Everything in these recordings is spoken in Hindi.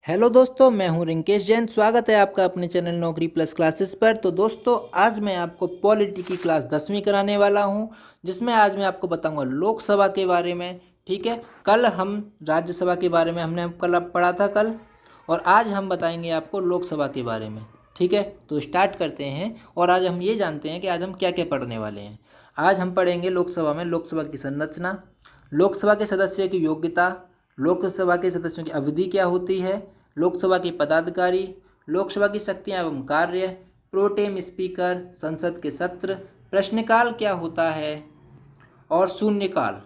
हेलो दोस्तों, मैं हूं रिंकेश जैन। स्वागत है आपका अपने चैनल नौकरी प्लस क्लासेस पर। तो दोस्तों, आज मैं आपको पॉलिटी की क्लास 10वीं कराने वाला हूं, जिसमें आज मैं आपको बताऊंगा लोकसभा के बारे में। ठीक है, कल हम राज्यसभा के बारे में हमने कल पढ़ा था कल, और आज हम बताएंगे आपको लोकसभा के बारे में। ठीक है, तो स्टार्ट करते हैं। और आज हम ये जानते हैं कि आज हम क्या क्या पढ़ने वाले हैं। आज हम पढ़ेंगे लोकसभा में लोकसभा की संरचना, लोकसभा के सदस्यों की योग्यता, लोकसभा के सदस्यों की अवधि क्या होती है, लोकसभा के पदाधिकारी, लोकसभा की शक्तियाँ एवं कार्य, प्रोटेम स्पीकर, संसद के सत्र, प्रश्नकाल क्या होता है, और शून्यकाल,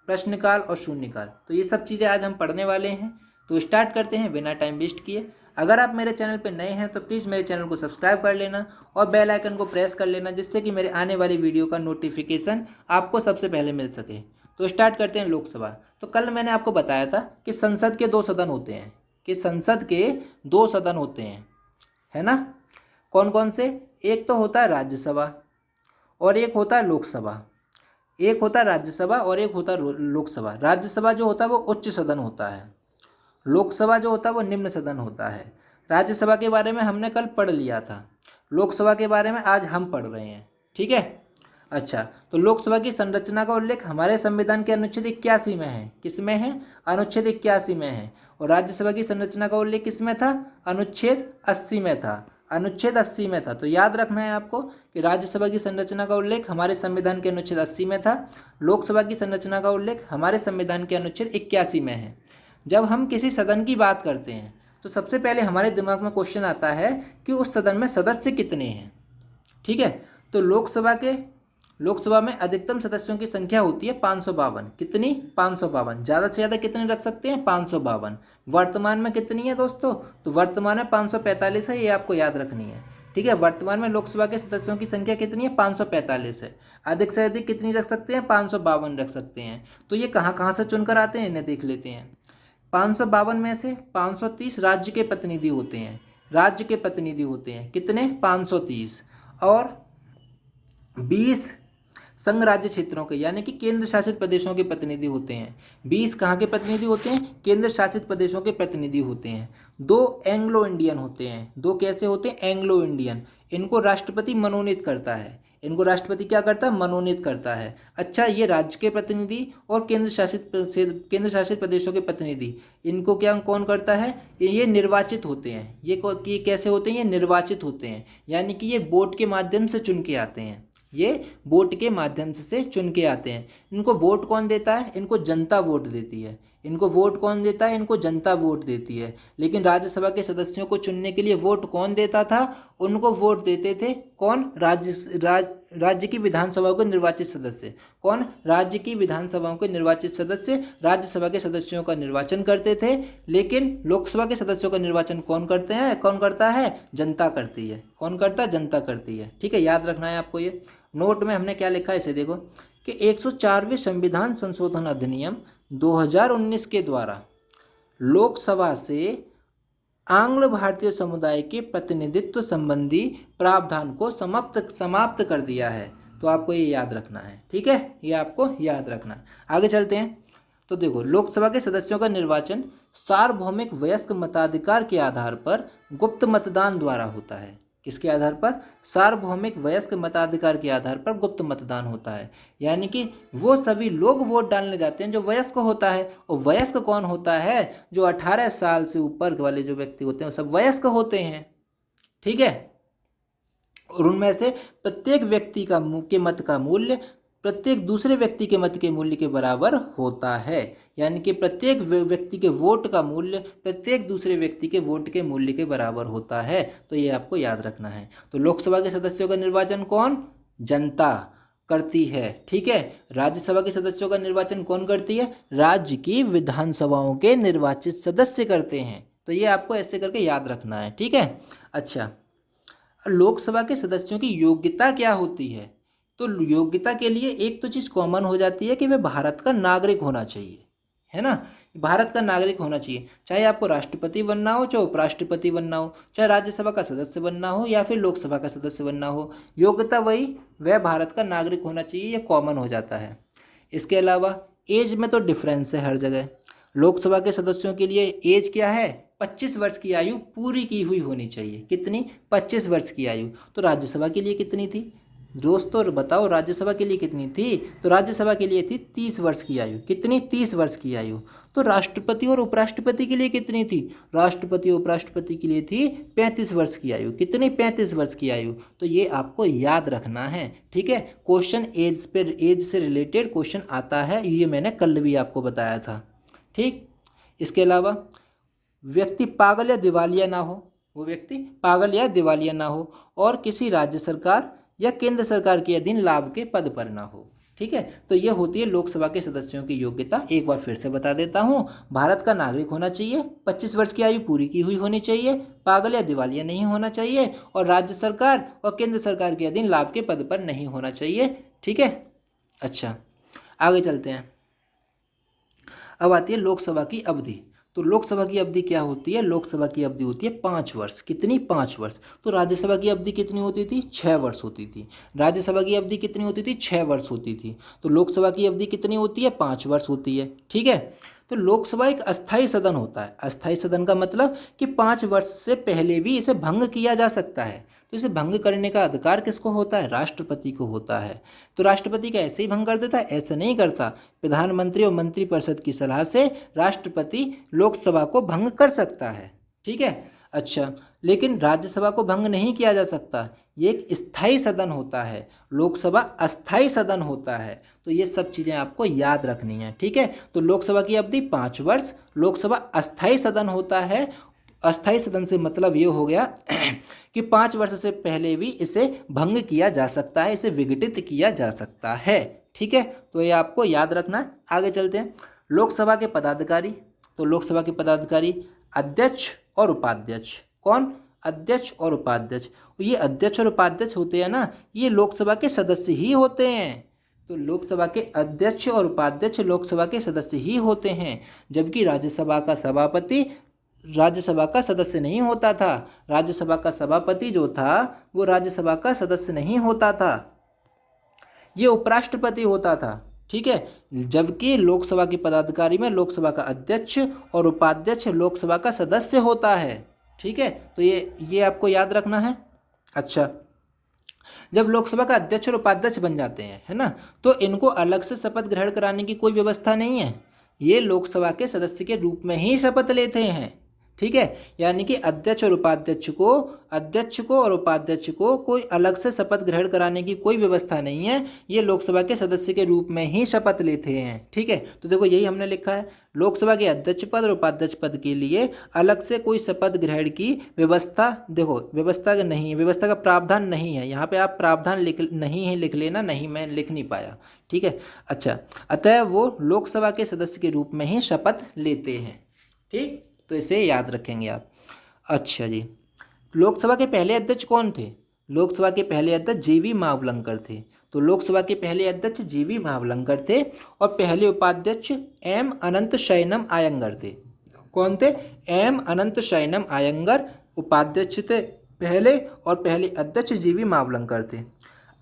प्रश्नकाल और शून्यकाल। तो ये सब चीज़ें आज हम पढ़ने वाले हैं। तो स्टार्ट करते हैं बिना टाइम वेस्ट किए। अगर आप मेरे चैनल पर नए हैं तो प्लीज़ मेरे चैनल को सब्सक्राइब कर लेना और बेल आइकन को प्रेस कर लेना, जिससे कि मेरे आने वाली वीडियो का नोटिफिकेशन आपको सबसे पहले मिल सके। तो स्टार्ट करते हैं लोकसभा। तो कल मैंने आपको बताया था कि संसद के 2 सदन होते हैं, कि संसद के 2 सदन होते हैं, है ना। कौन कौन से? एक तो होता है राज्यसभा और एक होता है लोकसभा। एक होता है राज्यसभा और एक होता है लोकसभा। राज्यसभा जो होता है वो उच्च सदन होता है, लोकसभा जो होता है वो निम्न सदन होता है। राज्यसभा के बारे में हमने कल पढ़ लिया था, लोकसभा के बारे में आज हम पढ़ रहे हैं। ठीक है, अच्छा। तो लोकसभा की संरचना का उल्लेख हमारे संविधान के अनुच्छेद 81 में है। किस में है? अनुच्छेद 81 में है। और राज्यसभा की संरचना का उल्लेख किस में था? अनुच्छेद 80 में था। अनुच्छेद 80 में था। तो याद रखना है आपको कि राज्यसभा की संरचना का उल्लेख हमारे संविधान के अनुच्छेद 80 में था, लोकसभा की संरचना का उल्लेख हमारे संविधान के अनुच्छेद 81 में है। जब हम किसी सदन की बात करते हैं तो सबसे पहले हमारे दिमाग में क्वेश्चन आता है कि उस सदन में सदस्य कितने हैं। ठीक है, तो लोकसभा में अधिकतम सदस्यों की संख्या होती है 552। कितनी? 552। ज़्यादा से ज़्यादा कितने रख सकते हैं? 552। वर्तमान में कितनी है दोस्तों? तो वर्तमान में 545 है, ये आपको याद रखनी है। ठीक है, वर्तमान में लोकसभा के सदस्यों की संख्या कितनी है? 545 है। अधिक से अधिक कितनी रख सकते हैं? 552 रख सकते हैं। तो ये कहाँ कहाँ से चुनकर आते हैं, इन्हें देख लेते हैं। 552 में से 530 राज्य के प्रतिनिधि होते हैं। राज्य के प्रतिनिधि होते हैं कितने? 530। और 20 संघ राज्य क्षेत्रों के यानी कि केंद्र शासित प्रदेशों के प्रतिनिधि होते हैं। 20 कहाँ के प्रतिनिधि होते हैं? केंद्र शासित प्रदेशों के प्रतिनिधि होते हैं। 2 एंग्लो इंडियन होते हैं। 2 कैसे होते हैं? Anglo Indian. इनको राष्ट्रपति मनोनीत करता है। इनको राष्ट्रपति क्या करता है? मनोनीत करता है। अच्छा, ये राज्य के प्रतिनिधि और केंद्र शासित प्रदेशों के प्रतिनिधि, इनको क्या कौन करता है? ये निर्वाचित होते हैं। ये कैसे होते हैं? ये निर्वाचित होते हैं, यानी कि ये वोट के माध्यम से चुन के आते हैं। ये वोट के माध्यम से चुन के आते हैं। इनको वोट कौन देता है? इनको जनता वोट देती है। इनको वोट कौन देता है? इनको जनता वोट देती है। लेकिन राज्यसभा के सदस्यों को चुनने के लिए वोट कौन देता था? उनको वोट देते थे कौन? राज्य की विधानसभाओं के निर्वाचित सदस्य। कौन? राज्य की विधानसभाओं के निर्वाचित सदस्य राज्यसभा के सदस्यों का निर्वाचन करते थे। लेकिन लोकसभा के सदस्यों का निर्वाचन कौन करता है? जनता करती है। कौन करता है? जनता करती है। ठीक है, याद रखना है आपको। ये नोट में हमने क्या लिखा है इसे देखो, कि 104वें संविधान संशोधन अधिनियम 2019 के द्वारा लोकसभा से आंग्ल भारतीय समुदाय के प्रतिनिधित्व संबंधी प्रावधान को समाप्त कर दिया है। तो आपको ये याद रखना है। ठीक है, ये आपको याद रखना है। आगे चलते हैं। तो देखो, लोकसभा के सदस्यों का निर्वाचन सार्वभौमिक वयस्क मताधिकार के आधार पर गुप्त मतदान द्वारा होता है। किसके आधार पर? सार्वभौमिक वयस्क मताधिकार के आधार पर गुप्त मतदान होता है। यानी कि वो सभी लोग वोट डालने जाते हैं जो वयस्क होता है। और वयस्क कौन होता है? जो 18 साल से ऊपर वाले जो व्यक्ति होते हैं वो सब वयस्क होते हैं। ठीक है, और उनमें से प्रत्येक व्यक्ति के मत का मूल्य प्रत्येक दूसरे व्यक्ति के मत के मूल्य के बराबर होता है। यानी कि प्रत्येक व्यक्ति के वोट का मूल्य प्रत्येक दूसरे व्यक्ति के वोट के मूल्य के बराबर होता है। तो ये आपको याद रखना है। तो लोकसभा के सदस्यों का निर्वाचन कौन? जनता करती है। ठीक है, राज्यसभा के सदस्यों का निर्वाचन कौन करती है? राज्य की विधानसभाओं के निर्वाचित सदस्य करते हैं। तो ये आपको ऐसे करके याद रखना है। ठीक है, अच्छा। लोकसभा के सदस्यों की योग्यता क्या होती है? तो योग्यता के लिए एक तो चीज़ कॉमन हो जाती है कि वह भारत का नागरिक होना चाहिए, है ना। भारत का नागरिक होना चाहिए, चाहे आपको राष्ट्रपति बनना हो, चाहे उपराष्ट्रपति बनना हो, चाहे राज्यसभा का सदस्य बनना हो या फिर लोकसभा का सदस्य बनना हो, योग्यता वह भारत का नागरिक होना चाहिए। ये कॉमन हो जाता है। इसके अलावा एज में तो डिफरेंस है हर जगह। लोकसभा के सदस्यों के लिए एज क्या है, 25 वर्ष की आयु पूरी की हुई होनी चाहिए। कितनी, 25 वर्ष की आयु। तो राज्यसभा के लिए कितनी थी दोस्तों, बताओ राज्यसभा के लिए कितनी थी? तो राज्यसभा के लिए थी 30 वर्ष की आयु। कितनी, 30 वर्ष की आयु। तो राष्ट्रपति और उपराष्ट्रपति के लिए कितनी थी? राष्ट्रपति और उपराष्ट्रपति के लिए थी 35 वर्ष की आयु। कितनी, 35 वर्ष की आयु। तो ये आपको याद रखना है, ठीक है। क्वेश्चन एज से रिलेटेड क्वेश्चन आता है, ये मैंने कल भी आपको बताया था, ठीक। इसके अलावा व्यक्ति पागल या दिवालिया ना हो, वो व्यक्ति पागल या दिवालिया ना हो, और किसी राज्य सरकार या केंद्र सरकार के अधीन लाभ के पद पर ना हो, ठीक है। तो यह होती है लोकसभा के सदस्यों की योग्यता। एक बार फिर से बता देता हूं, भारत का नागरिक होना चाहिए, 25 वर्ष की आयु पूरी की हुई होनी चाहिए, पागल या दिवालिया नहीं होना चाहिए, और राज्य सरकार और केंद्र सरकार के अधीन लाभ के पद पर नहीं होना चाहिए, ठीक है। अच्छा, आगे चलते हैं। अब आती है लोकसभा की अवधि। तो लोकसभा की अवधि क्या होती है? लोकसभा की अवधि होती है 5 वर्ष। कितनी, 5 वर्ष। तो राज्यसभा की अवधि कितनी होती थी? 6 वर्ष होती थी। राज्यसभा की अवधि कितनी होती थी? 6 वर्ष होती थी। तो लोकसभा की अवधि कितनी होती है? 5 वर्ष होती है, ठीक है। तो लोकसभा एक अस्थायी सदन होता है। अस्थायी सदन का मतलब कि 5 वर्ष से पहले भी इसे भंग किया जा सकता है। तो इसे भंग करने का अधिकार किसको होता है? राष्ट्रपति को होता है। तो राष्ट्रपति का ऐसे ही भंग कर देता है? ऐसे नहीं करता। प्रधानमंत्री और मंत्रिपरिषद की सलाह से राष्ट्रपति लोकसभा को भंग कर सकता है, ठीक है। अच्छा, लेकिन राज्यसभा को भंग नहीं किया जा सकता। ये एक स्थायी सदन होता है, लोकसभा अस्थायी सदन होता है। तो ये सब चीज़ें आपको याद रखनी है, ठीक है। तो लोकसभा की अवधि 5 वर्ष, लोकसभा अस्थायी सदन होता है। अस्थायी सदन से मतलब ये हो गया कि 5 वर्ष से पहले भी इसे भंग किया जा सकता है, इसे विघटित किया जा सकता है, ठीक है। तो ये आपको याद रखना है। आगे चलते हैं। लोकसभा के पदाधिकारी। तो लोकसभा के पदाधिकारी अध्यक्ष और उपाध्यक्ष। कौन? अध्यक्ष और उपाध्यक्ष। ये अध्यक्ष और उपाध्यक्ष होते हैं ना, ये लोकसभा के सदस्य ही होते हैं। तो लोकसभा के अध्यक्ष और उपाध्यक्ष लोकसभा के सदस्य ही होते हैं, जबकि राज्यसभा का सभापति राज्यसभा का सदस्य नहीं होता था। राज्यसभा का सभापति जो था वो राज्यसभा का सदस्य नहीं होता था, ये उपराष्ट्रपति होता था, ठीक है। जबकि लोकसभा के पदाधिकारी में लोकसभा का अध्यक्ष और उपाध्यक्ष लोकसभा का सदस्य होता है, ठीक है। तो ये आपको याद रखना है। अच्छा, जब लोकसभा का अध्यक्ष और उपाध्यक्ष बन जाते हैं, है ना, तो इनको अलग से शपथ ग्रहण कराने की कोई व्यवस्था नहीं है। ये लोकसभा के सदस्य के रूप में ही शपथ लेते हैं, ठीक है। यानी कि अध्यक्ष और उपाध्यक्ष को कोई अलग से शपथ ग्रहण कराने की कोई व्यवस्था नहीं है। ये लोकसभा के सदस्य के रूप में ही शपथ लेते हैं, ठीक है। तो देखो यही हमने लिखा है, लोकसभा के अध्यक्ष पद और उपाध्यक्ष पद के लिए अलग से कोई शपथ ग्रहण की व्यवस्था, देखो व्यवस्था नहीं है, व्यवस्था का प्रावधान नहीं है। यहाँ पे आप प्रावधान लिख लेना, नहीं मैं लिख नहीं पाया, ठीक है। अच्छा, अतः वो लोकसभा के सदस्य के रूप में ही शपथ लेते हैं, ठीक। तो इसे याद रखेंगे आप। अच्छा जी, लोकसभा के पहले अध्यक्ष कौन थे? लोकसभा के पहले अध्यक्ष जीवी महावलंकर थे। तो लोकसभा के पहले अध्यक्ष जीवी महावलंकर थे और पहले उपाध्यक्ष एम अनंत शयनम आयंगर थे। कौन थे? एम अनंत शयनम आयंगर उपाध्यक्ष थे पहले, और पहले अध्यक्ष जीवी महावलंकर थे।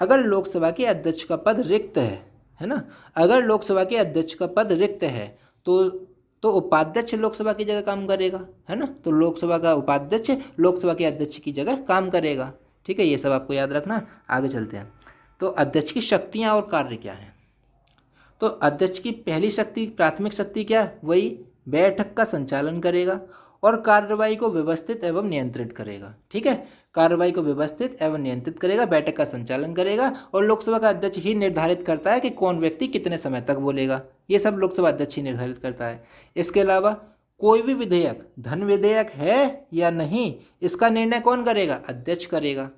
अगर लोकसभा के अध्यक्ष का पद रिक्त है ना, अगर लोकसभा के अध्यक्ष का पद रिक्त है तो उपाध्यक्ष लोकसभा की जगह काम करेगा, है ना। तो लोकसभा का उपाध्यक्ष लोकसभा के अध्यक्ष की जगह काम करेगा, ठीक है। ये सब आपको याद रखना। आगे चलते हैं। तो अध्यक्ष की शक्तियां और कार्य क्या हैं? तो अध्यक्ष की पहली शक्ति, प्राथमिक शक्ति क्या? वही बैठक का संचालन करेगा और कार्रवाई को व्यवस्थित एवं नियंत्रित करेगा, ठीक है। कार्रवाई को व्यवस्थित एवं नियंत्रित करेगा, बैठक का संचालन करेगा, और लोकसभा का अध्यक्ष ही निर्धारित करता है कि कौन व्यक्ति कितने समय तक बोलेगा। ये सब लोकसभा अध्यक्ष ही निर्धारित करता है। इसके अलावा कोई भी विधेयक धन विधेयक है या नहीं, इसका निर्णय कौन करेगा? अध्यक्ष करेगा।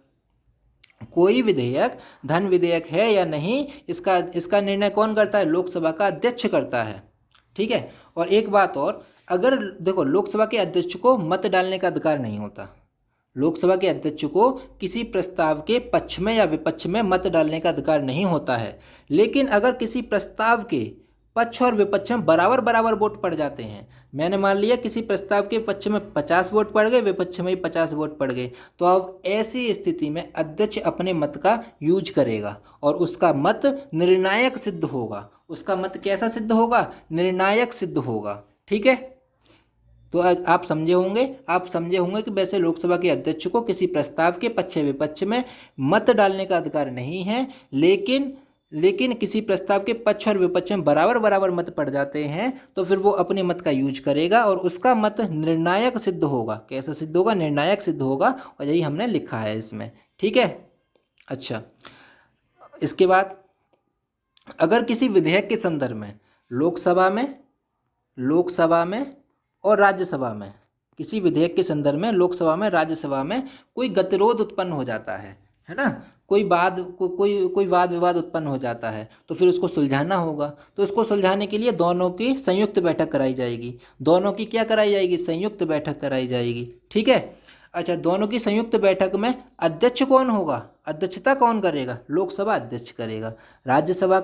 कोई विधेयक धन विधेयक है या नहीं, इसका निर्णय कौन करता है? लोकसभा का अध्यक्ष करता है, ठीक है। और एक बात और, अगर देखो लोकसभा के अध्यक्ष को मत डालने का अधिकार नहीं होता। लोकसभा के अध्यक्ष को किसी प्रस्ताव के पक्ष में या विपक्ष में मत डालने का अधिकार नहीं होता है। लेकिन अगर किसी प्रस्ताव के पक्ष और विपक्ष में बराबर बराबर वोट पड़ जाते हैं, मैंने मान लिया किसी प्रस्ताव के पक्ष में 50 वोट पड़ गए, विपक्ष में भी 50 वोट पड़ गए, तो अब ऐसी स्थिति में अध्यक्ष अपने मत का यूज करेगा और उसका मत निर्णायक सिद्ध होगा। उसका मत कैसा सिद्ध होगा? निर्णायक सिद्ध होगा, ठीक है। तो आप समझे होंगे कि वैसे लोकसभा के अध्यक्ष को किसी प्रस्ताव के पक्ष विपक्ष में मत डालने का अधिकार नहीं है, लेकिन किसी प्रस्ताव के पक्ष और विपक्ष में बराबर बराबर मत पड़ जाते हैं तो फिर वो अपने मत का यूज करेगा और उसका मत निर्णायक सिद्ध होगा। कैसा सिद्ध होगा? निर्णायक सिद्ध होगा, और यही हमने लिखा है इसमें। ठीक है। अच्छा, इसके बाद अगर किसी विधेयक के संदर्भ में लोकसभा में और राज्यसभा में, किसी विधेयक के संदर्भ में लोकसभा में राज्यसभा में कोई गतिरोध उत्पन्न हो जाता है ना, कोई वाद विवाद उत्पन्न हो जाता है, तो फिर उसको सुलझाना होगा। तो उसको सुलझाने के लिए दोनों की संयुक्त बैठक कराई जाएगी। दोनों की क्या कराई जाएगी? संयुक्त बैठक कराई जाएगी। ठीक है। अच्छा, दोनों की संयुक्त बैठक में अध्यक्ष कौन होगा? अध्यक्षता कौन करेगा? लोकसभा अध्यक्ष करेगा। राज्यसभा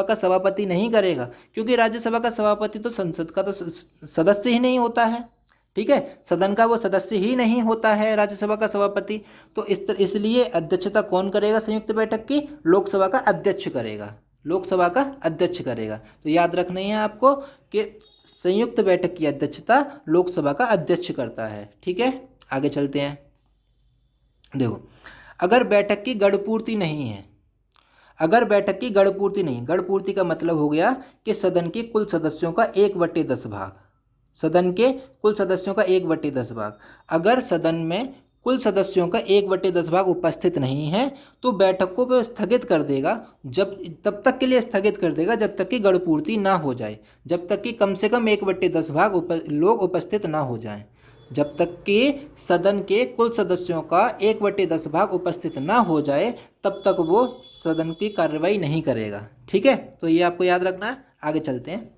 का सभापति नहीं करेगा, क्योंकि राज्यसभा का सभापति तो संसद का तो सदस्य ही नहीं होता है। ठीक है, सदन का वो सदस्य ही नहीं होता है राज्यसभा का सभापति। तो इसलिए अध्यक्षता कौन करेगा संयुक्त बैठक की? लोकसभा का अध्यक्ष करेगा। लोकसभा का अध्यक्ष करेगा। तो याद रखना है आपको कि संयुक्त बैठक की अध्यक्षता लोकसभा का अध्यक्ष करता है। ठीक है, आगे चलते हैं। देखो, अगर बैठक की गढ़पूर्ति नहीं है, गढ़पूर्ति का मतलब हो गया कि सदन के कुल सदस्यों का 1/10 भाग, सदन के कुल सदस्यों का 1/10 भाग, अगर सदन में कुल सदस्यों का 1/10 भाग उपस्थित नहीं है तो बैठक को वह स्थगित कर देगा, तब तक के लिए स्थगित कर देगा जब तक कि गढ़पूर्ति ना हो जाए, जब तक कि कम से कम 1/10 भाग लोग उपस्थित ना हो जाएं। जब तक कि सदन के कुल सदस्यों का 1/10 भाग उपस्थित ना हो जाए तब तक वो सदन की कार्रवाई नहीं करेगा। ठीक है, तो ये आपको याद रखना है। आगे चलते हैं।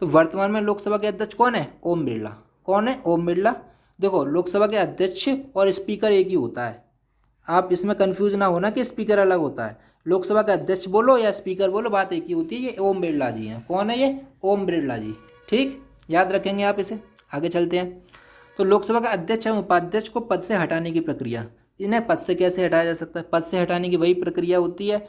तो वर्तमान में लोकसभा के अध्यक्ष कौन है? ओम बिरला। कौन है? ओम बिरला। देखो, लोकसभा के अध्यक्ष और स्पीकर एक ही होता है, आप इसमें कंफ्यूज ना होना कि स्पीकर अलग होता है। लोकसभा का अध्यक्ष बोलो या स्पीकर बोलो, बात एक ही होती है। ये ओम बिरला जी हैं। कौन है ये? ओम बिरला जी। ठीक, याद रखेंगे आप इसे। आगे चलते हैं। तो लोकसभा का अध्यक्ष एवं उपाध्यक्ष को पद से हटाने की प्रक्रिया, इन्हें पद से कैसे हटाया जा सकता है? पद से हटाने की वही प्रक्रिया होती है,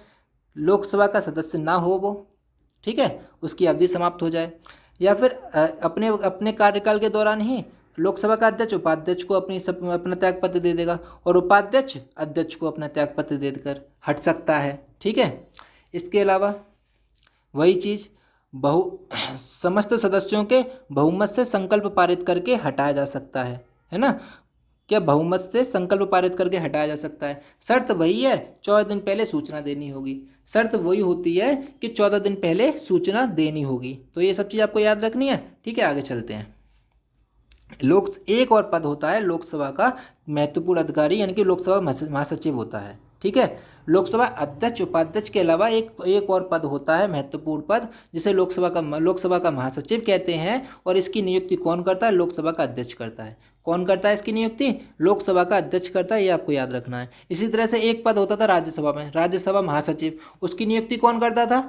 लोकसभा का सदस्य ना हो वो, ठीक है, उसकी अवधि समाप्त हो जाए, या फिर अपने कार्यकाल के दौरान ही लोकसभा का अध्यक्ष उपाध्यक्ष को अपना त्यागपत्र दे देगा और उपाध्यक्ष अध्यक्ष को अपना त्यागपत्र देकर हट सकता है। ठीक है। इसके अलावा वही चीज़ समस्त सदस्यों के बहुमत से संकल्प पारित करके हटाया जा सकता है ना? क्या बहुमत से संकल्प पारित करके हटाया जा सकता है? शर्त वही है, 14 दिन पहले सूचना देनी होगी। शर्त वही होती है कि 14 दिन पहले सूचना देनी होगी। तो ये सब चीज़ आपको याद रखनी है। ठीक है, आगे चलते हैं। एक और पद होता है लोकसभा का महत्वपूर्ण अधिकारी, यानी कि लोकसभा महासचिव होता है। ठीक है, लोकसभा अध्यक्ष उपाध्यक्ष के अलावा एक और पद होता है महत्वपूर्ण पद, जिसे लोकसभा का महासचिव कहते हैं, और इसकी नियुक्ति कौन करता है? लोकसभा का अध्यक्ष करता है। कौन करता है इसकी नियुक्ति? लोकसभा का अध्यक्ष करता है, ये आपको याद रखना है। इसी तरह से एक पद होता था राज्यसभा में, राज्यसभा महासचिव, उसकी नियुक्ति कौन करता था?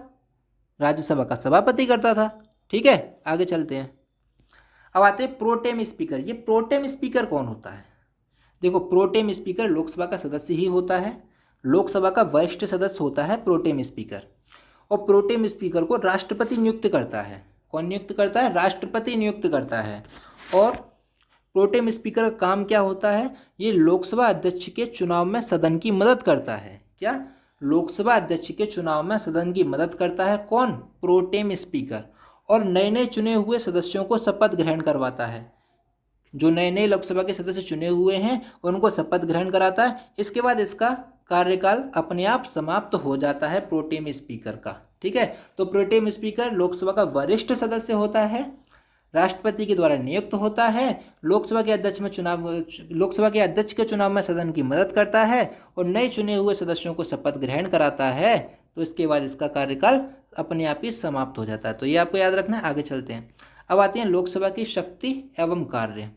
राज्यसभा का सभापति करता था। ठीक है, आगे चलते हैं। अब आते हैं प्रोटेम स्पीकर। ये प्रोटेम स्पीकर कौन होता है? देखो, प्रोटेम स्पीकर लोकसभा का सदस्य ही होता है, लोकसभा का वरिष्ठ सदस्य होता है प्रोटेम स्पीकर, और प्रोटेम स्पीकर को राष्ट्रपति नियुक्त करता है। कौन नियुक्त करता है? राष्ट्रपति नियुक्त करता है। और प्रोटेम स्पीकर का काम क्या होता है? ये लोकसभा अध्यक्ष के चुनाव में सदन की मदद करता है। क्या? लोकसभा अध्यक्ष के चुनाव में सदन की मदद करता है। कौन? Protem speaker. और नए नए चुने हुए सदस्यों को शपथ ग्रहण करवाता है। जो नए नए लोकसभा के सदस्य चुने हुए हैं उनको शपथ ग्रहण कराता है। इसके बाद इसका कार्यकाल अपने आप समाप्त हो जाता है प्रोटेम स्पीकर का। ठीक है, तो प्रोटेम स्पीकर लोकसभा का वरिष्ठ सदस्य होता है, राष्ट्रपति के द्वारा नियुक्त होता है, लोकसभा के अध्यक्ष के चुनाव में सदन की मदद करता है और नए चुने हुए सदस्यों को शपथ ग्रहण कराता है। तो इसके बाद इसका कार्यकाल अपने आप ही समाप्त हो जाता है। तो ये आपको याद रखना है। आगे चलते हैं। अब आती है लोकसभा की शक्ति एवं कार्य।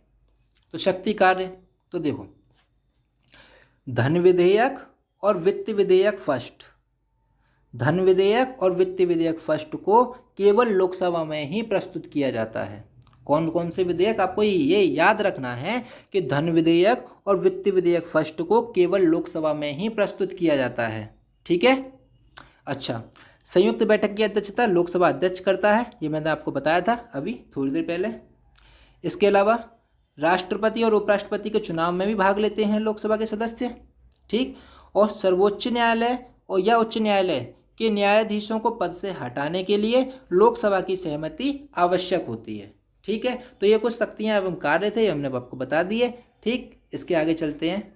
तो शक्ति कार्य, तो देखो, धन विधेयक और वित्त विधेयक फर्स्ट, धन विधेयक और वित्त विधेयक फर्स्ट को केवल लोकसभा में ही प्रस्तुत किया जाता है। कौन कौन से विधेयक? आपको ये याद रखना है कि धन विधेयक और वित्त विधेयक फर्स्ट को केवल लोकसभा में ही प्रस्तुत किया जाता है। ठीक है। अच्छा, संयुक्त बैठक की अध्यक्षता लोकसभा अध्यक्ष करता है, ये मैंने आपको बताया था अभी थोड़ी देर पहले। इसके अलावा राष्ट्रपति और उपराष्ट्रपति के चुनाव में भी भाग लेते हैं लोकसभा के सदस्य, ठीक। और सर्वोच्च न्यायालय और या उच्च न्यायालय के न्यायाधीशों को पद से हटाने के लिए लोकसभा की सहमति आवश्यक होती है, ठीक है। तो ये कुछ शक्तियां एवं कार्य थे, हमने आपको बता दिए, ठीक। इसके आगे चलते हैं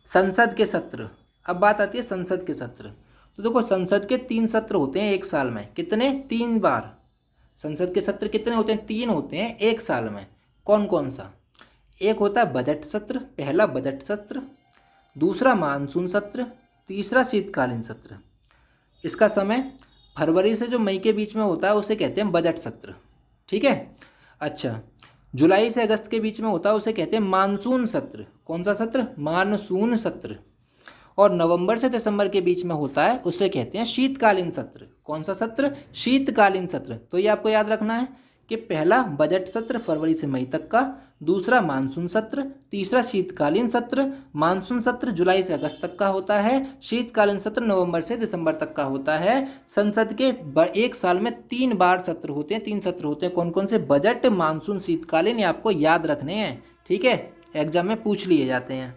संसद के सत्र। अब बात आती है संसद के सत्र। तो देखो संसद के 3 सत्र होते हैं एक साल में, कितने? 3 बार। संसद के सत्र कितने होते हैं? 3 होते हैं एक साल में। कौन कौन सा? एक होता है बजट सत्र, पहला बजट सत्र, दूसरा मानसून सत्र, तीसरा शीतकालीन सत्र। इसका समय फरवरी से जो मई के बीच में होता है उसे कहते हैं बजट सत्र, ठीक है। अच्छा, जुलाई से अगस्त के बीच में होता है उसे कहते हैं मानसून सत्र। कौन सा सत्र? मानसून सत्र। और नवंबर से दिसंबर के बीच में होता है उसे कहते हैं शीतकालीन सत्र। कौन सा सत्र? शीतकालीन सत्र। तो ये आपको याद रखना है कि पहला बजट सत्र फरवरी से मई तक का, दूसरा मानसून सत्र, तीसरा शीतकालीन सत्र। मानसून सत्र जुलाई से अगस्त तक का होता है, शीतकालीन सत्र नवंबर से दिसंबर तक का होता है। संसद के एक साल में 3 बार सत्र होते हैं, 3 सत्र होते हैं। कौन कौन से? बजट, मानसून, शीतकालीन। ये आपको याद रखने हैं, ठीक है, एग्जाम में पूछ लिए जाते हैं।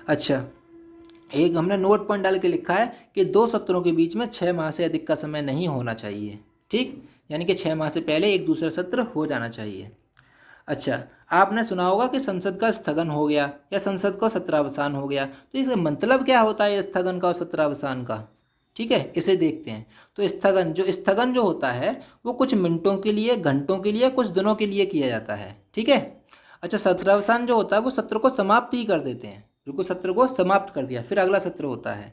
अच्छा, एक हमने नोट पॉइंट डाल के लिखा है कि 2 सत्रों के बीच में 6 माह से अधिक का समय नहीं होना चाहिए, ठीक। यानी कि 6 माह से पहले एक दूसरा सत्र हो जाना चाहिए। अच्छा, आपने सुना होगा कि संसद का स्थगन हो गया या संसद का सत्रावसान हो गया। तो इसका मतलब क्या होता है स्थगन का और सत्रावसान का, ठीक है, इसे देखते हैं। तो स्थगन जो होता है वो कुछ मिनटों के लिए, घंटों के लिए, कुछ दिनों के लिए किया जाता है, ठीक है। अच्छा, सत्रावसान जो होता है वो सत्र को समाप्त ही कर देते हैं, बिल्कुल सत्र को समाप्त कर दिया, फिर अगला सत्र होता है।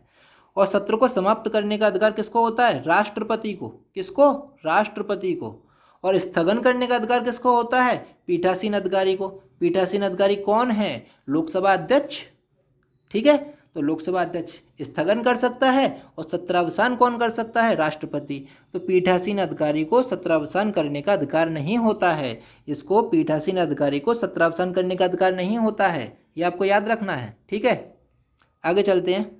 और सत्र को समाप्त करने का अधिकार किसको होता है? राष्ट्रपति को। किसको? राष्ट्रपति को। और स्थगन करने का अधिकार किसको होता है? पीठासीन अधिकारी को। पीठासीन अधिकारी कौन है? लोकसभा अध्यक्ष, ठीक है। तो लोकसभा अध्यक्ष स्थगन कर सकता है और सत्रावसान कौन कर सकता है? राष्ट्रपति। तो पीठासीन अधिकारी को सत्रावसान करने का अधिकार नहीं होता है। इसको पीठासीन अधिकारी को सत्रावसान करने का अधिकार नहीं होता है, ये आपको याद रखना है, ठीक है। आगे चलते हैं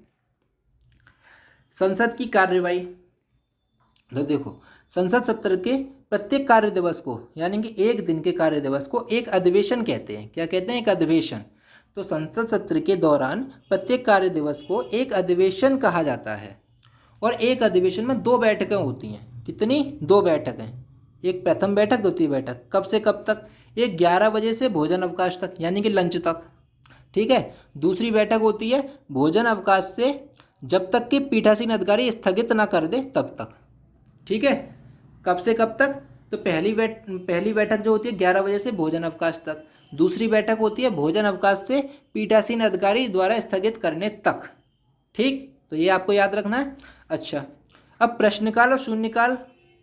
संसद की कार्यवाही। तो देखो संसद सत्र के प्रत्येक कार्य दिवस को, यानी कि एक दिन के कार्य दिवस को एक अधिवेशन कहते हैं। क्या कहते हैं? एक अधिवेशन। तो संसद सत्र के दौरान प्रत्येक कार्य दिवस को एक अधिवेशन कहा जाता है। और एक अधिवेशन में 2 बैठकें होती हैं। कितनी? 2 बैठकें। एक प्रथम बैठक, द्वितीय बैठक। कब से कब तक? एक 11 बजे से भोजन अवकाश तक, यानी कि लंच तक, ठीक है। दूसरी बैठक होती है भोजन अवकाश से जब तक कि पीठासीन अधिकारी स्थगित ना कर दे तब तक, ठीक है। कब से कब तक? तो पहली बैठक जो होती है 11 बजे से भोजन अवकाश तक। दूसरी बैठक होती है भोजन अवकाश से पीठासीन अधिकारी द्वारा स्थगित करने तक, ठीक। तो ये आपको याद रखना है। अच्छा, अब प्रश्नकाल और शून्यकाल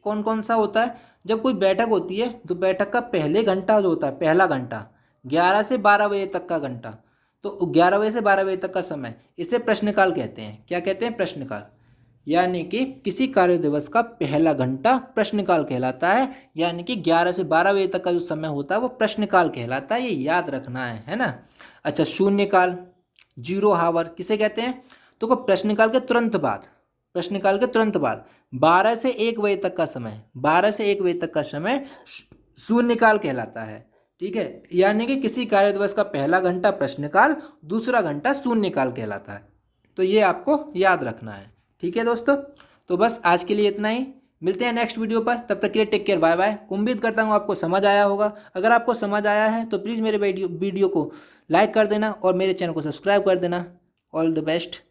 कौन कौन सा होता है? जब कोई बैठक होती है तो बैठक का पहले घंटा जो होता है, पहला घंटा 11 से 12 बजे तक का घंटा, तो 11 बजे से 12 बजे तक का समय, इसे प्रश्नकाल कहते हैं। क्या कहते हैं? प्रश्नकाल। यानी कि किसी कार्य दिवस का पहला घंटा प्रश्नकाल कहलाता है, यानी कि 11 से 12 बजे तक का जो समय होता है वो प्रश्नकाल कहलाता है, ये याद रखना है ना। अच्छा, शून्यकाल, 0 हावर किसे कहते हैं? तो प्रश्नकाल के तुरंत बाद, प्रश्नकाल के तुरंत बाद 12 से 1 बजे तक का समय, 12 से 1 बजे तक का समय शून्यकाल कहलाता है, ठीक है। यानी कि किसी कार्य दिवस का पहला घंटा प्रश्नकाल, दूसरा घंटा शून्यकाल कहलाता है। तो ये आपको याद रखना है, ठीक है दोस्तों। तो बस आज के लिए इतना ही, मिलते हैं नेक्स्ट वीडियो पर, तब तक के लिए टेक केयर, बाय बाय। उम्मीद करता हूँ आपको समझ आया होगा। अगर आपको समझ आया है तो प्लीज़ मेरे वीडियो को लाइक कर देना और मेरे चैनल को सब्सक्राइब कर देना। All the best.